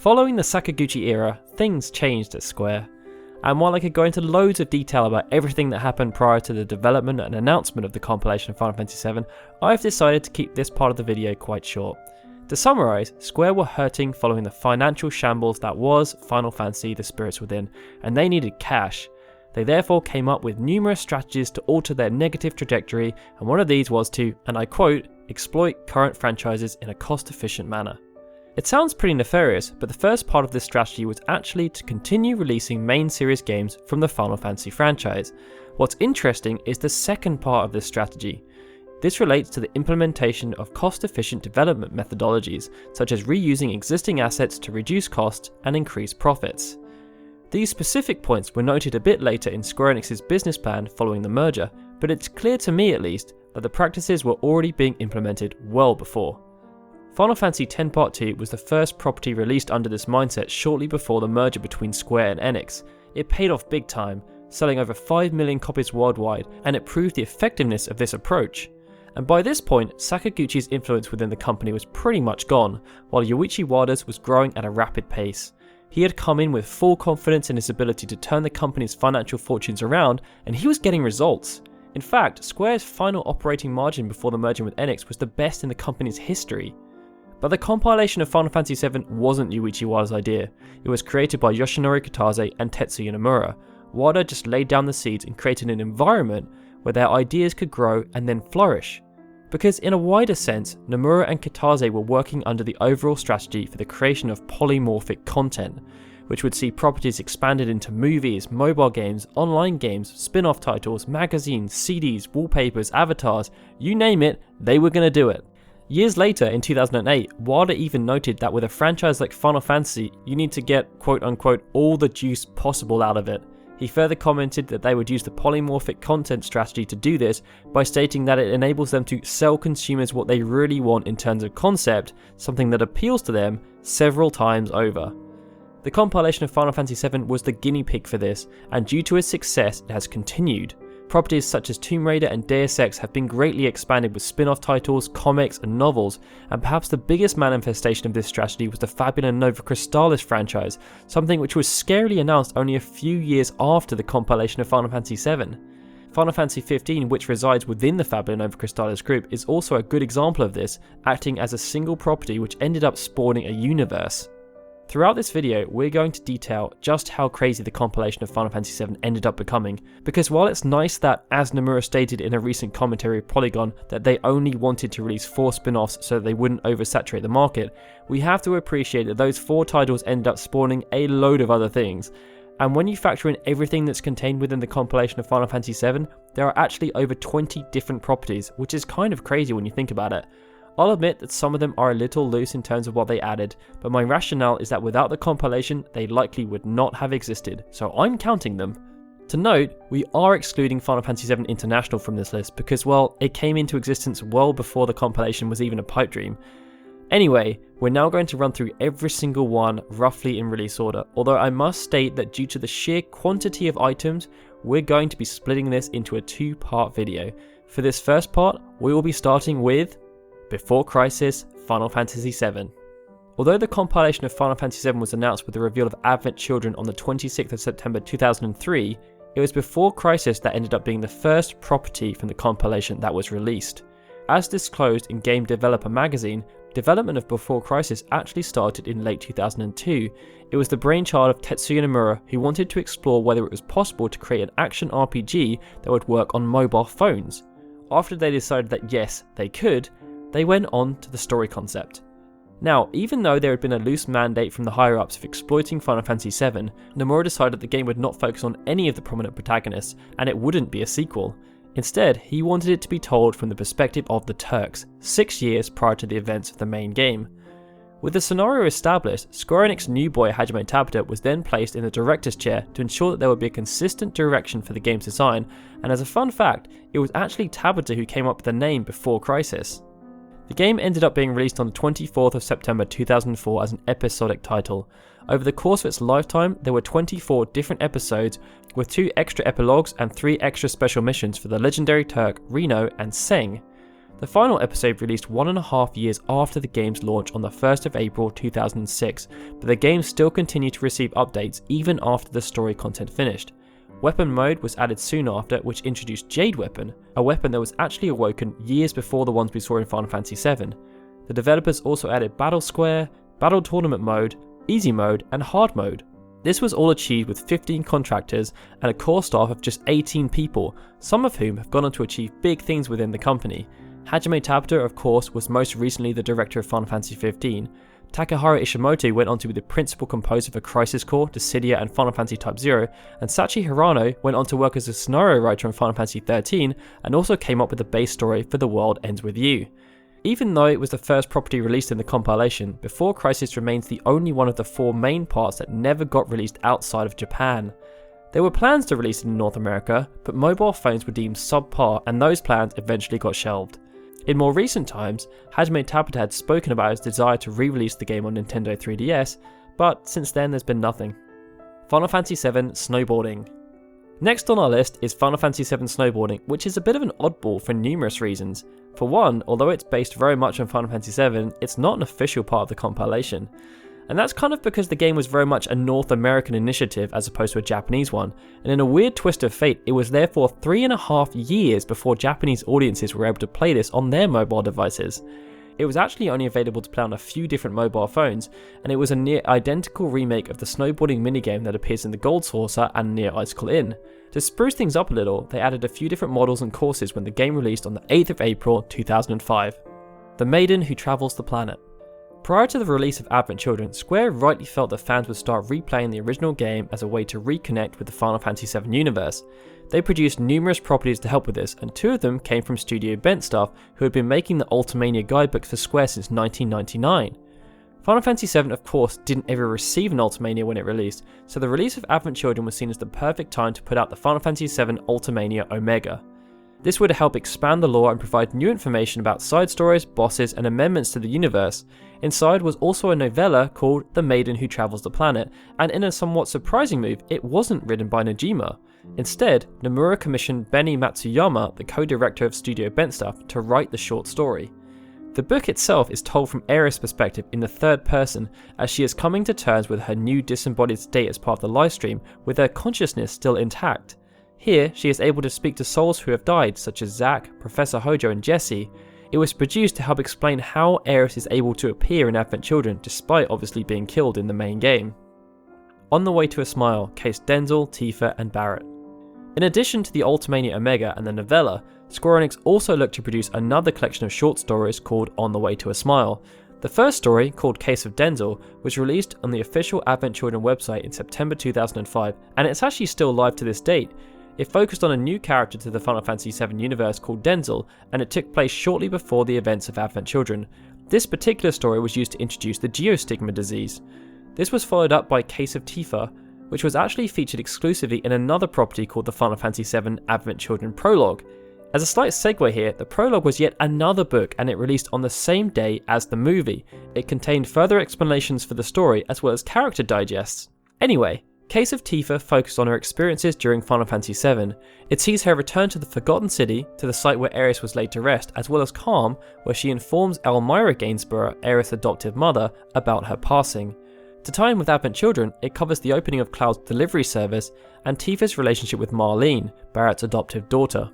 Following the Sakaguchi era, things changed at Square. And while I could go into loads of detail about everything that happened prior to the development and announcement of the compilation of Final Fantasy VII, I've decided to keep this part of the video quite short. To summarise, Square were hurting following the financial shambles that was Final Fantasy The Spirits Within, and they needed cash. They therefore came up with numerous strategies to alter their negative trajectory, and one of these was to, and I quote, exploit current franchises in a cost-efficient manner. It sounds pretty nefarious, but the first part of this strategy was actually to continue releasing main series games from the Final Fantasy franchise. What's interesting is the second part of this strategy. This relates to the implementation of cost-efficient development methodologies, such as reusing existing assets to reduce costs and increase profits. These specific points were noted a bit later in Square Enix's business plan following the merger, but it's clear to me at least that the practices were already being implemented well before. Final Fantasy X Part 2 was the first property released under this mindset shortly before the merger between Square and Enix. It paid off big time, selling over 5 million copies worldwide, and it proved the effectiveness of this approach. And by this point, Sakaguchi's influence within the company was pretty much gone, while Yoichi Wada's was growing at a rapid pace. He had come in with full confidence in his ability to turn the company's financial fortunes around, and he was getting results. In fact, Square's final operating margin before the merger with Enix was the best in the company's history. But the compilation of Final Fantasy VII wasn't Yoichi Wada's idea. It was created by Yoshinori Kitase and Tetsuya Nomura. Wada just laid down the seeds and created an environment where their ideas could grow and then flourish. Because in a wider sense, Nomura and Kitase were working under the overall strategy for the creation of polymorphic content, which would see properties expanded into movies, mobile games, online games, spin-off titles, magazines, CDs, wallpapers, avatars, you name it, they were going to do it. Years later, in 2008, Wada even noted that with a franchise like Final Fantasy, you need to get quote-unquote all the juice possible out of it. He further commented that they would use the polymorphic content strategy to do this by stating that it enables them to sell consumers what they really want in terms of concept, something that appeals to them several times over. The compilation of Final Fantasy VII was the guinea pig for this, and due to its success, it has continued. Properties such as Tomb Raider and Deus Ex have been greatly expanded with spin-off titles, comics and novels, and perhaps the biggest manifestation of this strategy was the Fabula Nova Crystallis franchise, something which was scarily announced only a few years after the compilation of Final Fantasy VII. Final Fantasy XV, which resides within the Fabula Nova Crystallis group, is also a good example of this, acting as a single property which ended up spawning a universe. Throughout this video, we're going to detail just how crazy the compilation of Final Fantasy VII ended up becoming, because while it's nice that, as Nomura stated in a recent commentary of Polygon, that they only wanted to release 4 spin-offs so that they wouldn't oversaturate the market, we have to appreciate that those 4 titles ended up spawning a load of other things. And when you factor in everything that's contained within the compilation of Final Fantasy VII, there are actually over 20 different properties, which is kind of crazy when you think about it. I'll admit that some of them are a little loose in terms of what they added, but my rationale is that without the compilation, they likely would not have existed, so I'm counting them. To note, we are excluding Final Fantasy VII International from this list because, well, it came into existence well before the compilation was even a pipe dream. Anyway, we're now going to run through every single one roughly in release order, although I must state that due to the sheer quantity of items, we're going to be splitting this into a 2-part video. For this first part, we will be starting with Before Crisis, Final Fantasy VII. Although the compilation of Final Fantasy VII was announced with the reveal of Advent Children on the 26th of September 2003, it was Before Crisis that ended up being the first property from the compilation that was released. As disclosed in Game Developer magazine, development of Before Crisis actually started in late 2002. It was the brainchild of Tetsuya Nomura, who wanted to explore whether it was possible to create an action RPG that would work on mobile phones. After they decided that yes, they could, they went on to the story concept. Now, even though there had been a loose mandate from the higher-ups of exploiting Final Fantasy VII, Nomura decided the game would not focus on any of the prominent protagonists, and it wouldn't be a sequel. Instead, he wanted it to be told from the perspective of the Turks, 6 years prior to the events of the main game. With the scenario established, Square Enix new boy Hajime Tabata was then placed in the director's chair to ensure that there would be a consistent direction for the game's design, and as a fun fact, it was actually Tabata who came up with the name Before Crisis. The game ended up being released on the 24th of September 2004 as an episodic title. Over the course of its lifetime, there were 24 different episodes, with 2 extra epilogues and 3 extra special missions for the legendary Turk, Reno, and Seng. The final episode released 1.5 years after the game's launch on the 1st of April 2006, but the game still continued to receive updates even after the story content finished. Weapon mode was added soon after, which introduced Jade Weapon, a weapon that was actually awoken years before the ones we saw in Final Fantasy VII. The developers also added Battle Square, Battle Tournament mode, Easy mode, and Hard mode. This was all achieved with 15 contractors and a core staff of just 18 people, some of whom have gone on to achieve big things within the company. Hajime Tabata, of course, was most recently the director of Final Fantasy XV. Takahara Ishimoto went on to be the principal composer for Crisis Core, Dissidia, and Final Fantasy Type 0, and Sachi Hirano went on to work as a scenario writer on Final Fantasy XIII and also came up with the base story for The World Ends With You. Even though it was the first property released in the compilation, Before Crisis remains the only one of the 4 main parts that never got released outside of Japan. There were plans to release it in North America, but mobile phones were deemed subpar and those plans eventually got shelved. In more recent times, Hajime Tabata had spoken about his desire to re-release the game on Nintendo 3DS, but since then there's been nothing. Final Fantasy VII Snowboarding. Next on our list is Final Fantasy VII Snowboarding, which is a bit of an oddball for numerous reasons. For one, although it's based very much on Final Fantasy VII, it's not an official part of the compilation. And that's kind of because the game was very much a North American initiative as opposed to a Japanese one, and in a weird twist of fate, it was therefore 3.5 years before Japanese audiences were able to play this on their mobile devices. It was actually only available to play on a few different mobile phones, and it was a near identical remake of the snowboarding minigame that appears in the Gold Saucer and near Icicle Inn. To spruce things up a little, they added a few different models and courses when the game released on the 8th of April 2005. The Maiden Who Travels the Planet. Prior to the release of Advent Children, Square rightly felt that fans would start replaying the original game as a way to reconnect with the Final Fantasy VII universe. They produced numerous properties to help with this, and 2 of them came from Studio Bent staff who had been making the Ultimania Guidebooks for Square since 1999. Final Fantasy VII, of course, didn't ever receive an Ultimania when it released, so the release of Advent Children was seen as the perfect time to put out the Final Fantasy VII Ultimania Omega. This would help expand the lore and provide new information about side stories, bosses, and amendments to the universe. Inside was also a novella called The Maiden Who Travels the Planet, and in a somewhat surprising move, it wasn't written by Najima. Instead, Nomura commissioned Benny Matsuyama, the co-director of Studio Bent staff, to write the short story. The book itself is told from Aeris' perspective in the third person, as she is coming to terms with her new disembodied state as part of the livestream, with her consciousness still intact. Here, she is able to speak to souls who have died, such as Zack, Professor Hojo, and Jessie. It was produced to help explain how Aeris is able to appear in Advent Children, despite obviously being killed in the main game. On the Way to a Smile, Case Denzel, Tifa, and Barrett. In addition to the Ultimania Omega and the novella, Square Enix also looked to produce another collection of short stories called On the Way to a Smile. The first story, called Case of Denzel, was released on the official Advent Children website in September 2005, and it's actually still live to this date. It focused on a new character to the Final Fantasy VII universe called Denzel, and it took place shortly before the events of Advent Children. This particular story was used to introduce the geostigma disease. This was followed up by Case of Tifa, which was actually featured exclusively in another property called the Final Fantasy VII Advent Children Prologue. As a slight segue here, the Prologue was yet another book, and it released on the same day as the movie. It contained further explanations for the story as well as character digests. Anyway, Case of Tifa focused on her experiences during Final Fantasy VII. It sees her return to the Forgotten City, to the site where Aeris was laid to rest, as well as Calm, where she informs Elmira Gainsborough, Aeris' adoptive mother, about her passing. To tie in with Advent Children, it covers the opening of Cloud's delivery service and Tifa's relationship with Marlene, Barrett's adoptive daughter.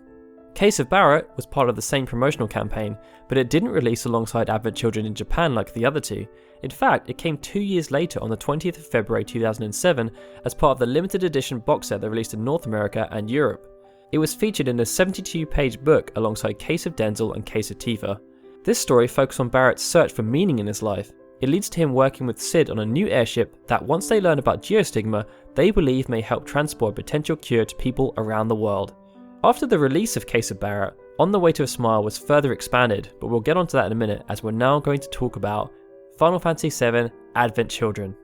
Case of Barrett was part of the same promotional campaign, but it didn't release alongside Advent Children in Japan like the other two. In fact, it came 2 years later on the 20th of February 2007 as part of the limited edition box set that released in North America and Europe. It was featured in a 72-page book alongside Case of Denzel and Case of Tifa. This story focused on Barrett's search for meaning in his life. It leads to him working with Sid on a new airship that, once they learn about geostigma, they believe may help transport a potential cure to people around the world. After the release of Case of Barrett, On the Way to a Smile was further expanded, but we'll get onto that in a minute as we're now going to talk about Final Fantasy VII Advent Children.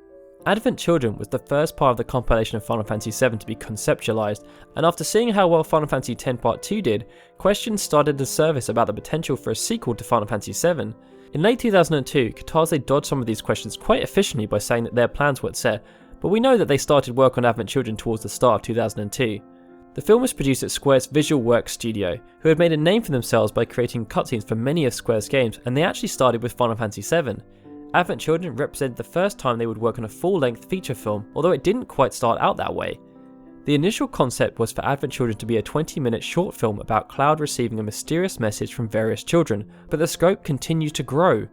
Advent Children was the first part of the compilation of Final Fantasy VII to be conceptualized, and after seeing how well Final Fantasy X Part 2 did, questions started to surface about the potential for a sequel to Final Fantasy VII. In late 2002, Katase dodged some of these questions quite efficiently by saying that their plans weren't set, but we know that they started work on Advent Children towards the start of 2002. The film was produced at Square's Visual Works studio, who had made a name for themselves by creating cutscenes for many of Square's games, and they actually started with Final Fantasy VII. Advent Children represented the first time they would work on a full-length feature film, although it didn't quite start out that way. The initial concept was for Advent Children to be a 20-minute short film about Cloud receiving a mysterious message from various children, but the scope continued to grow.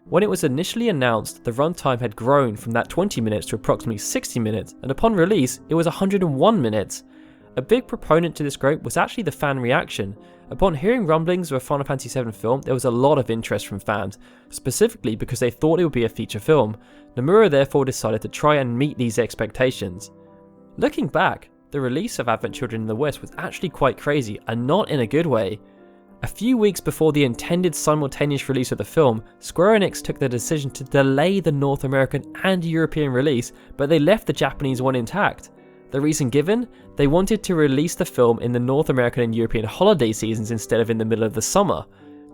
When it was initially announced, the runtime had grown from that 20 minutes to approximately 60 minutes, and upon release, it was 101 minutes. A big proponent to this scope was actually the fan reaction. Upon hearing rumblings of a Final Fantasy VII film, there was a lot of interest from fans, specifically because they thought it would be a feature film. Nomura therefore decided to try and meet these expectations. Looking back, the release of Advent Children in the West was actually quite crazy, and not in a good way. A few weeks before the intended simultaneous release of the film, Square Enix took the decision to delay the North American and European release, but they left the Japanese one intact. The reason given? They wanted to release the film in the North American and European holiday seasons instead of in the middle of the summer.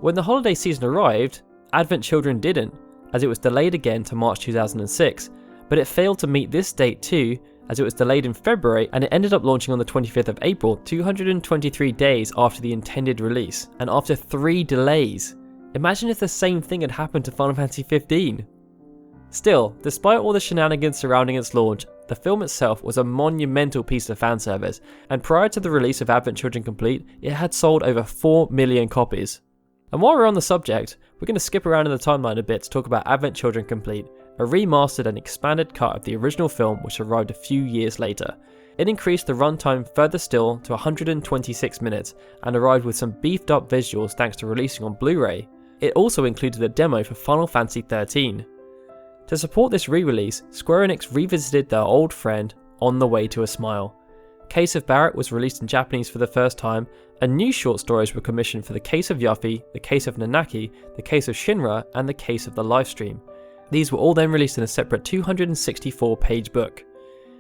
When the holiday season arrived, Advent Children didn't, as it was delayed again to March 2006, but it failed to meet this date too, as it was delayed in February and it ended up launching on the 25th of April, 223 days after the intended release, and after 3 delays. Imagine if the same thing had happened to Final Fantasy XV. Still, despite all the shenanigans surrounding its launch, the film itself was a monumental piece of fan service, and prior to the release of Advent Children Complete, it had sold over 4 million copies. And while we're on the subject, we're going to skip around in the timeline a bit to talk about Advent Children Complete, a remastered and expanded cut of the original film which arrived a few years later. It increased the runtime further still to 126 minutes and arrived with some beefed up visuals thanks to releasing on Blu-ray. It also included a demo for Final Fantasy XIII. To support this re-release, Square Enix revisited their old friend On the Way to a Smile. Case of Barrett was released in Japanese for the first time, and new short stories were commissioned for the Case of Yuffie, the Case of Nanaki, the Case of Shinra, and the Case of the Livestream. These were all then released in a separate 264-page book.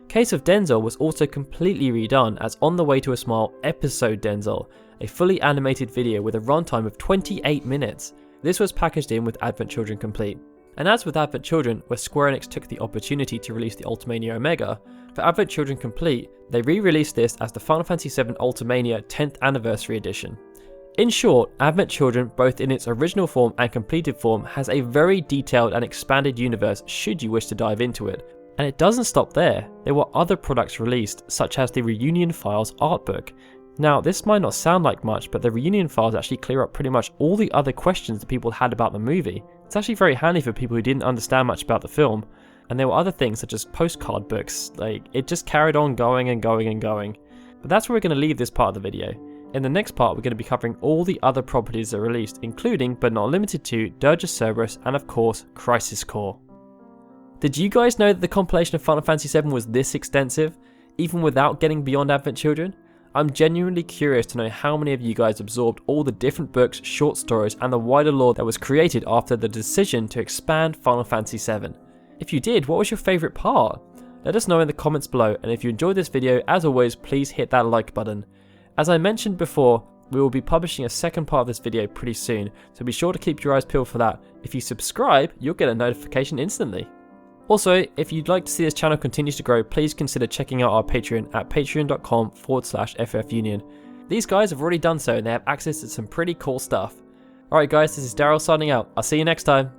Case of Denzel was also completely redone as On the Way to a Smile Episode Denzel, a fully animated video with a runtime of 28 minutes. This was packaged in with Advent Children Complete. And as with Advent Children, where Square Enix took the opportunity to release the Ultimania Omega, for Advent Children Complete, they re-released this as the Final Fantasy VII Ultimania 10th Anniversary Edition. In short, Advent Children, both in its original form and completed form, has a very detailed and expanded universe should you wish to dive into it. And it doesn't stop there, there were other products released, such as the Reunion Files art book. Now, this might not sound like much, but the Reunion Files actually clear up pretty much all the other questions that people had about the movie. It's actually very handy for people who didn't understand much about the film. And there were other things such as postcard books, it just carried on going and going and going. But that's where we're going to leave this part of the video. In the next part, we're going to be covering all the other properties that are released, including, but not limited to, Dirge, Cerberus, and of course, Crisis Core. Did you guys know that the compilation of Final Fantasy VII was this extensive, even without getting beyond Advent Children? I'm genuinely curious to know how many of you guys absorbed all the different books, short stories, and the wider lore that was created after the decision to expand Final Fantasy VII. If you did, what was your favourite part? Let us know in the comments below, and if you enjoyed this video, as always, please hit that like button. As I mentioned before, we will be publishing a second part of this video pretty soon, so be sure to keep your eyes peeled for that. If you subscribe, you'll get a notification instantly. Also, if you'd like to see this channel continue to grow, please consider checking out our Patreon at patreon.com/ffunion. These guys have already done so and they have access to some pretty cool stuff. Alright guys, this is Daryl signing out. I'll see you next time.